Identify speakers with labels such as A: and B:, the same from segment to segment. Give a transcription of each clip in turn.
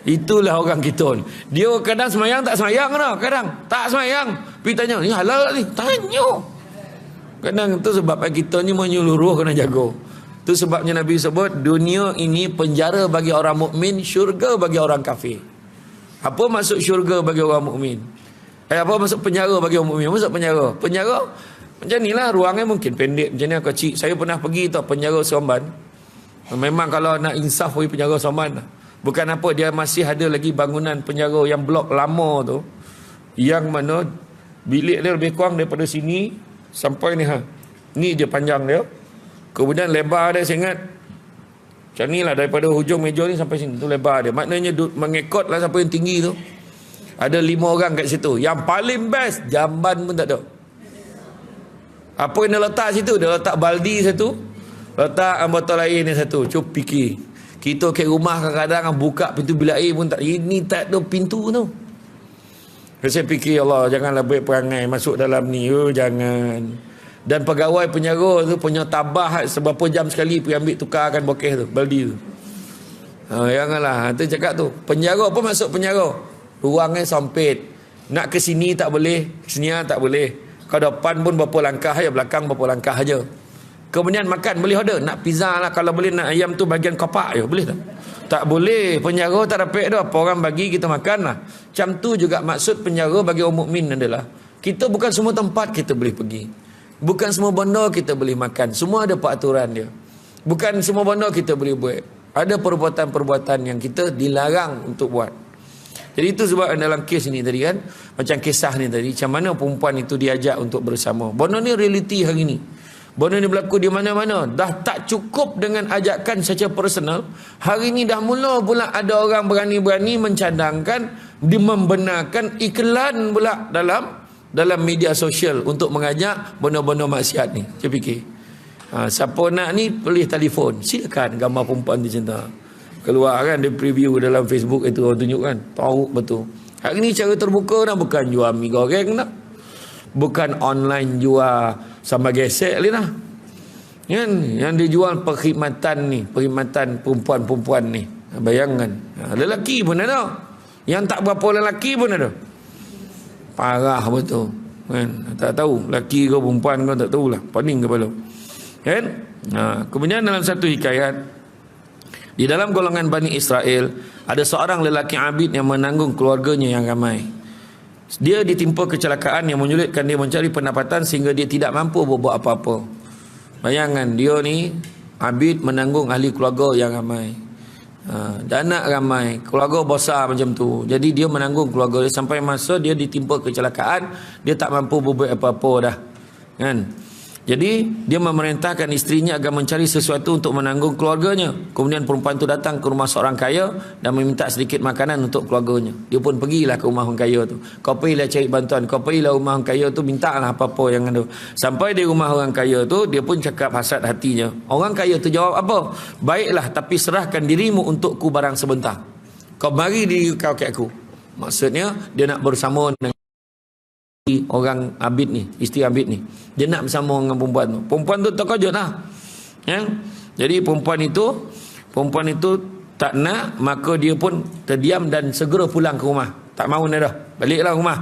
A: Itulah orang kita ni. Dia kadang semayang tak semayang dah. Kadang tak semayang. Pergi tanya, ni halal ni? Tanya. Kadang tu sebab kita ni menyeluruh kena jaga. Tu sebabnya Nabi sebut, dunia ini penjara bagi orang mukmin, syurga bagi orang kafir. Apa maksud syurga bagi orang mukmin? Apa maksud penjara bagi orang mukmin? Maksud penjara? Penjara macam ni lah, ruangnya mungkin pendek macam ni kecil. Saya pernah pergi tau penjara Seremban. Memang kalau nak insaf pergi penjara Seremban. Bukan apa, dia masih ada lagi bangunan penjara yang blok lama tu, yang mana bilik dia lebih kurang daripada sini sampai ni ni je panjang dia. Kemudian lebar dia saya ingat macam ni lah, daripada hujung meja ni sampai sini tu lebar dia. Maknanya mengikut lah siapa yang tinggi tu. Ada 5 orang kat situ. Yang paling best, jamban pun tak ada. Apa yang dia letak situ? Dia letak baldi satu, letak botol air ni satu. Cuba fikir, kita ke rumah kadang-kadang buka pintu bilik air pun tak, ini tak ada pintu tu. Saya fikir, Allah janganlah baik perangai masuk dalam ni. Jangan. Dan pegawai penjara tu punya tabah seberapa jam sekali pergi ambil tukarkan bokeh tu, baldi tu. Janganlah. Tu cakap tu, penjara apa maksud penjara? Ruangnya sempit. Nak ke sini tak boleh, ke sini tak boleh. Kau depan pun berapa langkah aja, belakang berapa langkah aja. Kemudian makan boleh order, nak pizza lah, kalau boleh nak ayam tu bagian kopak je, boleh tak? Tak boleh. Penjara tak dapat dah, apa orang bagi kita makan lah. Macam tu juga maksud penjara bagi orang mukmin adalah, kita bukan semua tempat kita boleh pergi, bukan semua benda kita boleh makan, semua ada peraturan dia. Bukan semua benda kita boleh buat. Ada perbuatan-perbuatan yang kita dilarang untuk buat. Jadi itu sebab dalam kes ni tadi kan, macam kisah ni tadi, macam mana perempuan itu diajak untuk bersama. Benda ni realiti hari ni. Benda ni berlaku di mana-mana. Dah tak cukup dengan ajakan secara personal. Hari ni dah mula pula ada orang berani-berani mencadangkan, membenarkan iklan pula dalam media sosial untuk mengajak benda-benda maksiat ni. Saya fikir, siapa nak ni boleh telefon, silakan gambar perempuan di cinta. Keluar kan, dia preview dalam Facebook itu, orang tunjuk kan, tahu betul. Hari ni cara terbuka dah, bukan jual mi goreng dah, bukan online jual sama gesek ni dah kan, yang dijual perkhidmatan ni, perkhidmatan perempuan-perempuan ni. Bayangkan, lelaki pun ada, yang tak berapa lelaki pun ada. Parah betul kan, tak tahu lelaki ke perempuan kau tak tahulah, pening kepala kan. Kemudian dalam satu hikayat, di dalam golongan Bani Israel ada seorang lelaki abid yang menanggung keluarganya yang ramai. Dia ditimpa kecelakaan yang menyulitkan dia mencari pendapatan sehingga dia tidak mampu berbuat apa-apa. Bayangkan, dia ni abid menanggung ahli keluarga yang ramai, dan anak ramai, keluarga besar macam tu. Jadi dia menanggung keluarga dia sampai masa dia ditimpa kecelakaan, dia tak mampu berbuat apa-apa dah kan. Jadi dia memerintahkan isterinya agar mencari sesuatu untuk menanggung keluarganya. Kemudian perempuan itu datang ke rumah seorang kaya dan meminta sedikit makanan untuk keluarganya. Dia pun pergilah ke rumah orang kaya tu. Kau pergilah cari bantuan, kau pergilah rumah orang kaya tu, mintalah apa-apa yang ada. Sampai di rumah orang kaya tu, dia pun cakap hasad hatinya. Orang kaya tu jawab apa? Baiklah, tapi serahkan dirimu untukku barang sebentar. Kau mari diri kau ke aku. Maksudnya dia nak bersama dengan orang abid ni, isteri abid ni. Dia nak bersama dengan perempuan tu. Perempuan tu terkejut lah ya? Jadi perempuan itu tak nak, maka dia pun terdiam dan segera pulang ke rumah. Tak mahu dah, baliklah rumah.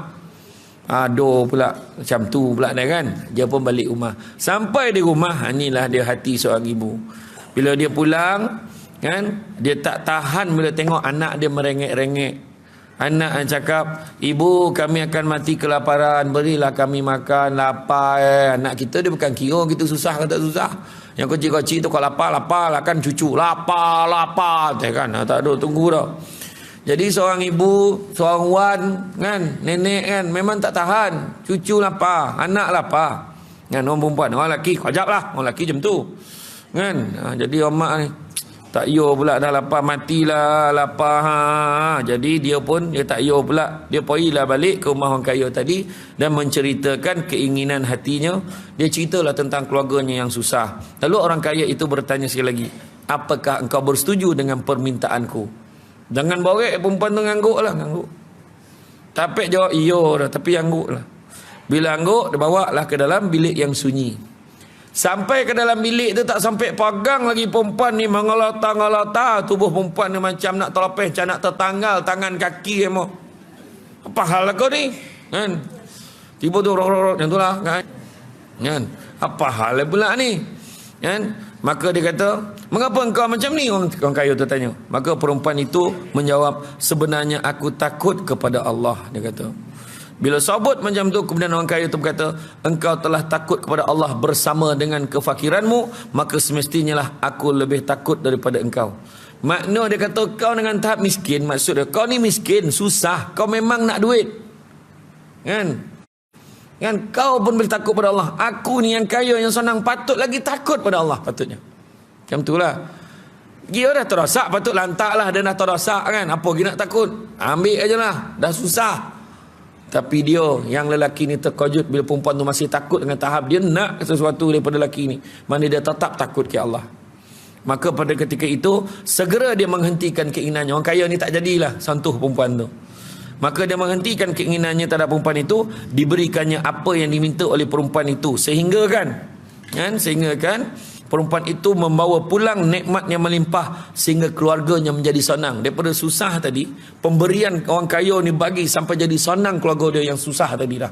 A: Aduh pula macam tu pula dah kan. Dia pun balik rumah. Sampai di rumah, inilah dia hati seorang ibu. Bila dia pulang kan, dia tak tahan bila tengok anak dia merengek-rengek. Anak yang cakap, ibu kami akan mati kelaparan, berilah kami makan, lapar. Anak kita dia bukan kira kita susah ke tak susah. Yang kecil-kecil tu kalau lapar lah kan, cucu lapar kan, tak ada tunggu dah. Jadi seorang ibu, seorang wan kan, nenek kan, memang tak tahan. Cucu lapar, anak lapar kan. Orang perempuan, orang lelaki kejap lah, orang lelaki macam tu kan. Jadi orang mak ni tak yo pula, dah lapar matilah lapar. Jadi dia tak yo pula. Dia pergilah balik ke rumah orang kaya tadi dan menceritakan keinginan hatinya. Dia ceritalah tentang keluarganya yang susah. Lalu orang kaya itu bertanya sekali lagi, apakah engkau bersetuju dengan permintaanku? Jangan borek perempuan tu, ngangguk lah, ngangguk. Tapi jawab iyo dah, tapi angguk lah. Bila angguk, dia bawa lah ke dalam bilik yang sunyi. Sampai ke dalam bilik tu tak sampai pegang lagi perempuan ni mengelota-ngelota, tubuh perempuan ni macam nak terlepeh, macam nak tertanggal tangan kaki emo. Apa hal kau ni? Kan? Tiba tu rok macam itulah kan. Kan? Apa hal pula ni? Kan? Maka dia kata, "Mengapa engkau macam ni?" Orang kaya tu tanya. Maka perempuan itu menjawab, "Sebenarnya aku takut kepada Allah." Dia kata. Bila sabut macam tu, kemudian orang kaya itu berkata, "Engkau telah takut kepada Allah bersama dengan kefakiranmu, maka semestinya lah aku lebih takut daripada engkau." Makna dia kata, kau dengan tahap miskin, maksud dia, kau ni miskin, susah, kau memang nak duit. Kan? Kan kau pun boleh takut pada Allah. Aku ni yang kaya, yang senang, patut lagi takut pada Allah, patutnya. Macam itulah. Dia dah terrosak, patut lantak lah, dia dah terrosak kan. Apa lagi nak takut? Ambil aja lah, dah susah. Tapi dia, yang lelaki ni terkejut bila perempuan tu masih takut dengan tahap dia nak sesuatu daripada lelaki ni. Mana dia tetap takut ke Allah. Maka pada ketika itu, segera dia menghentikan keinginannya. Orang kaya ni tak jadilah sentuh perempuan tu. Maka dia menghentikan keinginannya terhadap perempuan itu, diberikannya apa yang diminta oleh perempuan itu. Sehingga kan perempuan itu membawa pulang nikmat yang melimpah sehingga keluarganya menjadi senang. Daripada susah tadi, pemberian orang kaya ni bagi sampai jadi senang keluarga dia yang susah tadi dah.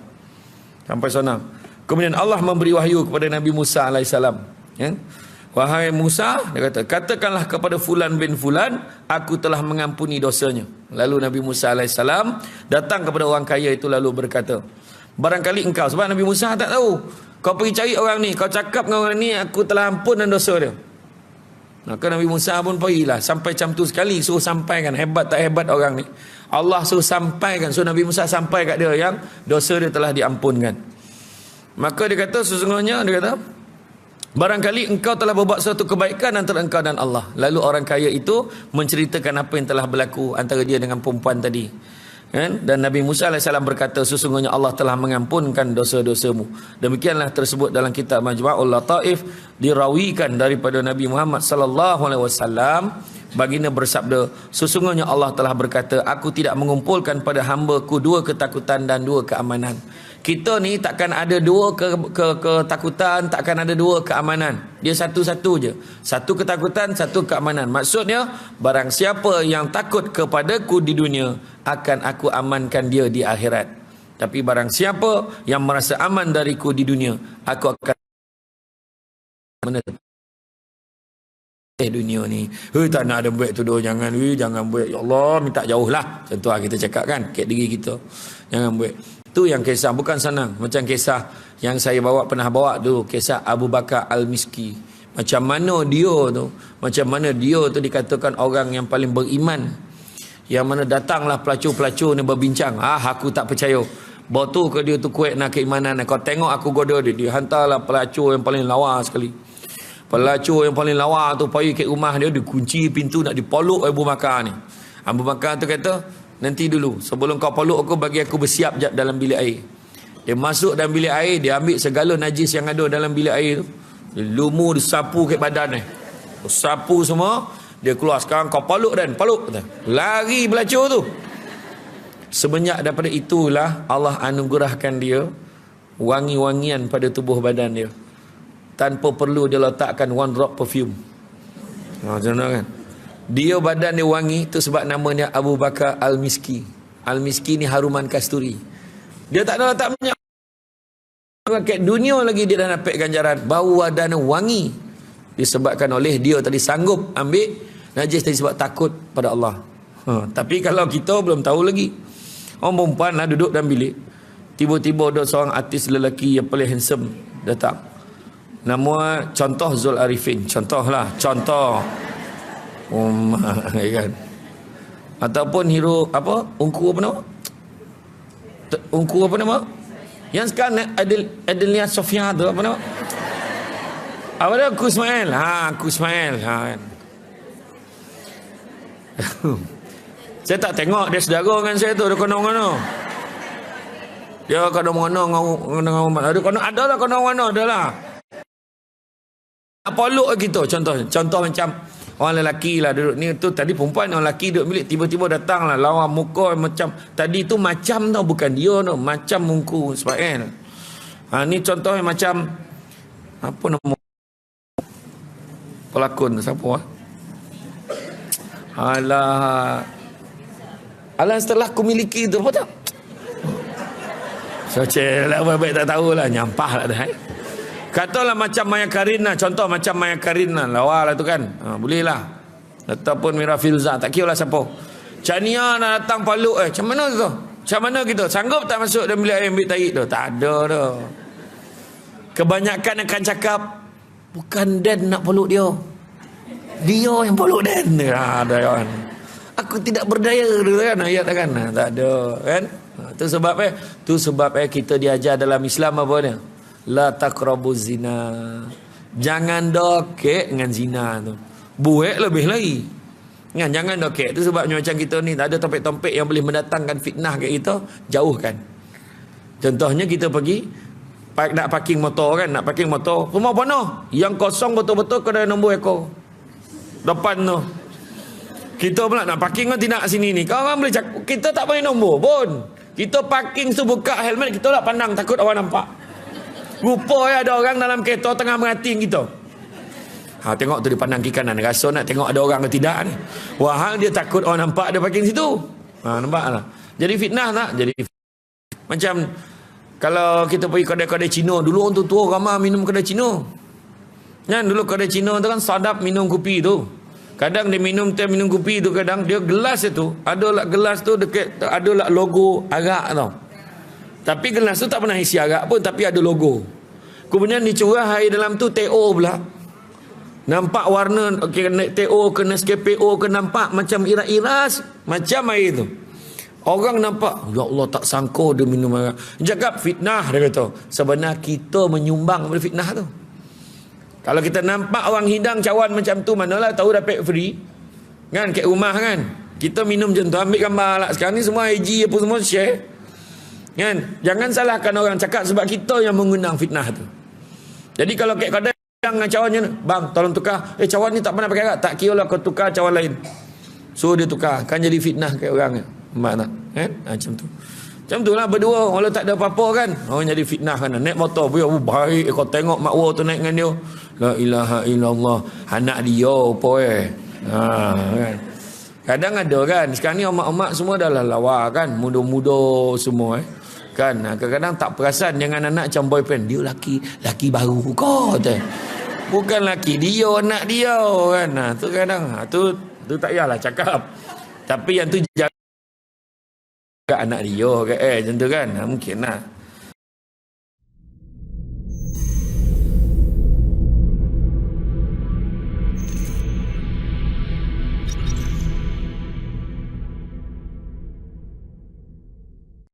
A: Sampai senang. Kemudian Allah memberi wahyu kepada Nabi Musa AS. Ya? "Wahai Musa," dia kata, "katakanlah kepada fulan bin fulan, aku telah mengampuni dosanya." Lalu Nabi Musa AS datang kepada orang kaya itu lalu berkata, "Barangkali engkau," sebab Nabi Musa tak tahu, "kau pergi cari orang ni, kau cakap dengan orang ni, aku telah ampun dan dosa dia." Maka Nabi Musa pun pergilah. Sampai macam tu sekali, suruh sampaikan. Hebat tak hebat orang ni. Allah suruh sampaikan. So Nabi Musa sampai kat dia yang dosa dia telah diampunkan. Maka dia kata, sesungguhnya, dia kata, "Barangkali engkau telah berbuat suatu kebaikan antara engkau dan Allah." Lalu orang kaya itu menceritakan apa yang telah berlaku antara dia dengan perempuan tadi. Kan? Dan Nabi Musa AS berkata, "Sesungguhnya Allah telah mengampunkan dosa-dosamu." Demikianlah tersebut dalam kitab Majma'ul Lataif, dirawikan daripada Nabi Muhammad SAW. Baginda bersabda, "Sesungguhnya Allah telah berkata, aku tidak mengumpulkan pada hamba-Ku dua ketakutan dan dua keamanan." Kita ni takkan ada dua ketakutan, takkan ada dua keamanan. Dia satu-satu je. Satu ketakutan, satu keamanan. Maksudnya, barang siapa yang takut kepadaku di dunia, akan aku amankan dia di akhirat. Tapi barang siapa yang merasa aman dariku di dunia, aku akan dunia ni. Tak nak ada buat tu doh, jangan buat. Ya Allah, minta jauh lah. Macam tu lah kita cakap kan, kat diri kita. Jangan buat. Tu yang kisah, bukan senang. Macam kisah yang saya pernah bawa tu, kisah Abu Bakar Al-Miski. Macam mana dia tu dikatakan orang yang paling beriman. Yang mana datanglah pelacur-pelacur ni berbincang. Aku tak percaya. Betul ke dia tu kuat nak keimanan. Kau tengok aku goda dia. Dia hantarlah pelacur yang paling lawa sekali. Pelacur yang paling lawa tu pergi ke rumah dia, dikunci pintu nak dipoluk Abu Bakar ni. Abu Bakar tu kata, "Nanti dulu, sebelum kau poluk aku, bagi aku bersiap jap dalam bilik air." Dia masuk dalam bilik air, dia ambil segala najis yang ada dalam bilik air tu. Dia lumur, dia sapu ke badan ni. Sapu semua, dia keluar. "Sekarang kau poluk dan poluk." Lari pelacur tu. Semenjak daripada itulah Allah anugerahkan dia wangi-wangian pada tubuh badan dia. Tanpa perlu dia letakkan one drop perfume. Macam mana kan? Dia badan dia wangi, tu sebab namanya Abu Bakar Al-Miski. Al-Miski ni haruman kasturi. Dia tak ada letak minyak. Kat dunia lagi dia dah dapat ganjaran bau badan wangi. Disebabkan oleh dia tadi sanggup ambil najis tadi sebab takut pada Allah. Tapi kalau kita belum tahu lagi. Orang perempuan lah duduk dalam bilik. Tiba-tiba ada seorang artis lelaki yang paling handsome datang. Nama contoh Zul Arifin. Contoh. Kan? Ataupun hero apa? Ungku apa nama? Yang sekarang Adelia Sofia tu apa nama? Apa dia? Kusmail. Kusmail. Kan? Saya tak tengok dia saudara dengan saya tu. Dia kono-kono. Dia kono-kono adalah kono-kono adalah. Poluk kita contoh macam orang lelaki lah duduk ni tu, tadi perempuan orang lelaki duduk bilik, tiba-tiba datang lah lawa muka macam tadi tu, macam tau, bukan dia tu, macam muka sebab kan. Ni contoh yang macam Apa nama pelakon tu? Siapa? Alah. Alah, setelah aku miliki tu, apa tak? So, lah, baik tak tahulah. Nyampah lah dah. Katalah macam Maya Karina. Contoh macam Maya Karina. Lawa lah tu kan. Boleh lah. Ataupun Mira Filza. Tak kira lah siapa. Chania nak datang paluk. Macam mana tu? Macam mana kita? Sanggup tak masuk dalam bilik air ambil tarik tu? Tak ada tu. Kebanyakan akan cakap, bukan Dan nak peluk dia. Dia yang peluk Dan. Ada kan. Aku tidak berdaya tu kan. Ayat kan. Tak ada kan. Itu sebab kita diajar dalam Islam apa dia? La taqrabuz zina. Jangan dokek dengan zina tu. Buat lebih lagi. Kan, jangan dokek. Itu sebabnya macam kita ni tak ada topik-topik yang boleh mendatangkan fitnah kat kita, jauhkan. Contohnya kita pergi nak parking motor kan, nak parking motor, rumah penuh. Yang kosong betul-betul kena nombor ekor. Depan tu. Kita pula nak parking kan tidak sini ni. Kau orang boleh cakap, kita tak boleh nombor pun. Kita parking tu buka helmet, kita tak pandang, takut orang nampak. Rupanya ada orang dalam kereta tengah merating kita. Tengok tu dia pandang kiri kanan, rasa nak tengok ada orang ke tidak ni. Wah, dia takut orang nampak dia parking situ. Nampak lah. Jadi fitnah tak? Jadi macam kalau kita pergi kedai-kedai Cina, dulu orang tua ramai minum kedai Cina. Kan dulu kedai Cina tu kan sadap minum kopi tu. Kadang dia minum kopi tu, kadang dia gelas itu, ada lah gelas tu dekat, ada lah logo arak tau. Tapi gelas tu tak pernah isi arak pun, tapi ada logo. Kemudian dicurah air dalam tu TO pula. Nampak warna TO ke Nescafe O ke, nampak macam iras-iras macam air tu. Orang nampak, ya Allah, tak sangka dia minum arak. Cakap fitnah, dia kata. Sebenarnya kita menyumbang pada fitnah tu. Kalau kita nampak orang hidang cawan macam tu, manalah tahu dapat free. Kan, kat rumah kan. Kita minum macam tu, ambil gambar lah. Sekarang ni semua IG apa semua share. Kan? Jangan salahkan orang cakap sebab kita yang mengundang fitnah tu. Jadi kalau kat kedai dengan cawannya, bang tolong tukar. Cawan ni tak pernah pakai arak. Tak kira lah kau tukar cawan lain. So dia tukar. Kan jadi fitnah kat orang. Nampak tak? Kan? Macam tu. Macam tu lah berdua. Kalau tak ada apa-apa kan, orang jadi fitnah kan. Naik motor. Baik kau tengok makwa tu naik dengan dia. La ilaha illallah. Anak dia apa kan. Kadang ada kan. Sekarang ni omak-omak semua dah lah lawa kan. Muda-muda semua kan. Kadang-kadang tak perasan dengan anak macam boyfriend. Dia laki baru kau tu. Bukan laki dia, anak dia kan. Tu kadang tu tak payahlah cakap. Tapi yang tu jaga anak dia kan. Macam tu kan. Mungkin lah.